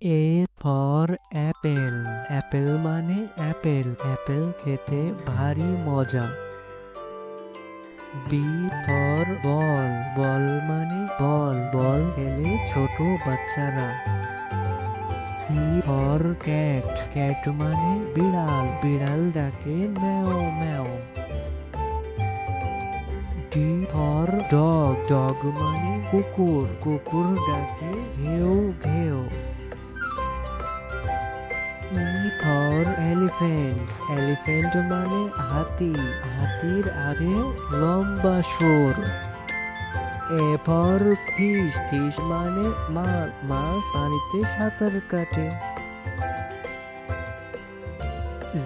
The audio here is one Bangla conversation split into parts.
A for Apple. অ্যাপেল মানে অ্যাপেল। অ্যাপেল খেতে ভারী মজা। B for ball. বল মানে বল। বল খেলে ছোট বাচ্চারা। C for cat. ক্যাট মানে বিড়াল। বিড়াল ডাকে ম্যাও ম্যাও। D for dog. ডগ মানে কুকুর। কুকুর ডাকে ঘেউ ঘেউ। E for elephant. এলিফ্যান্ট মানে হাতি। হাতির আগে লম্বা সুর। A for fish. ফিশ মানে মাছ। মাছ পানিতে সাঁতার কাটে।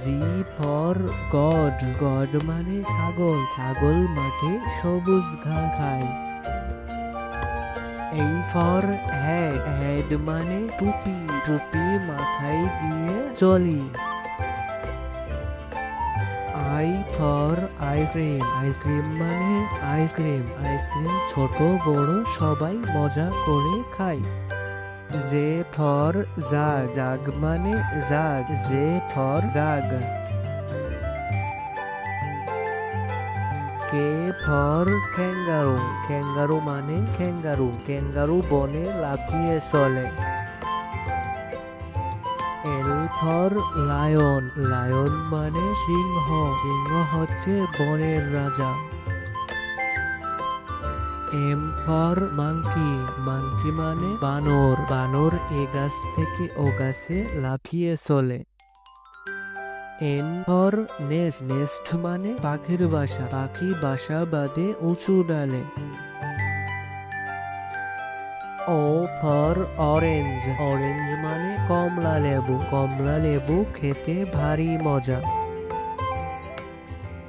G for god. গড মানে ছাগল। ছাগল মাঠে সবুজ ঘাস খায়। এই ফর হেড। হেড মানে টুপি। টুপি মাথায় দিয়ে চলি। I for ice cream. আইসক্রিম মানে আইসক্রিম। আইসক্রিম ছোট বড় সবাই মজা করে খায়। J for jug. জাগ মানে jug. J for jug. K for kangaroo. Kangaroo মানে ক্যাঙ্গারু। ক্যাঙ্গারু বনে লাফিয়ে চলে। L for lion. লায়ন মানে সিংহ। সিংহ হচ্ছে বনের রাজা। M for monkey. মাংকি মানে বানর। বানর এ গাছ থেকে ও গাছে লাফিয়ে চলে। N for nest. নেস্ট মানে পাখির বাসা। পাখি বাসা বাঁধে উঁচু ডালে। O for orange. অরেঞ্জ মানে কমলা লেবু। কমলা লেবু খেতে ভারী মজা।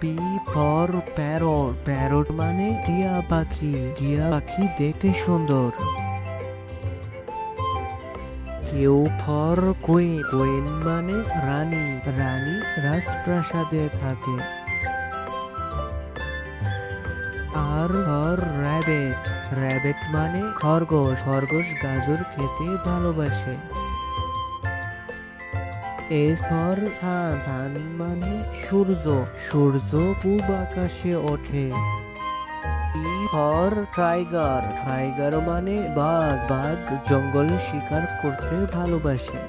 P for parrot. প্যারট মানে টিয়া পাখি। টিয়া পাখি দেখতে সুন্দর। Q for queen. কুইন মানে রানী। রানী রাজপ্রাসাদে থাকে। আর ফর র্যাবেট। র্যাবেট মানে খরগোশ। খরগোশ গাজর খেতে ভালোবাসে। S for sun. সান মানে সূর্য। সূর্য পূব আকাশে ওঠে। T for tiger. টাইগার মানে বাঘ। বাঘ জঙ্গলে শিকার করতে ভালোবাসে।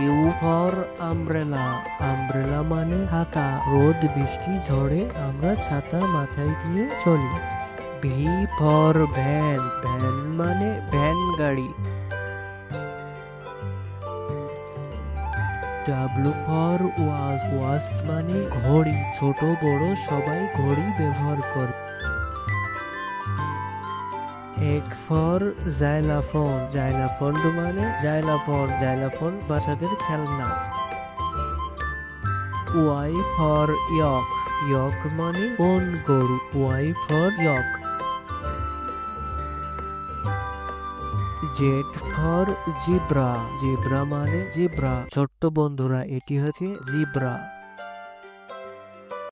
You for umbrella. আমব্রেলা মানে ছাতা। রোদ বৃষ্টি ঝড়ে আমরা ছাতা মাথায় দিয়ে চলি। V for van. ভ্যান মানে ভ্যান গাড়ি। W for watch. ওয়াচ মানে ঘড়ি। ছোট বড় সবাই ঘড়ি ব্যবহার করে। X for জাইলাফোন। জাইলাফোন মানে জাইলাফোন। জাইলাফোন বাচ্চাদের খেলনা। ওয়াই ফর ইয়ক। ইয়ক মানে কোন গরু। Y for yak. Z for zebra. Zebra মানে জিব্রা। ছোট্ট বন্ধুরা এটি হচ্ছে জিব্রা।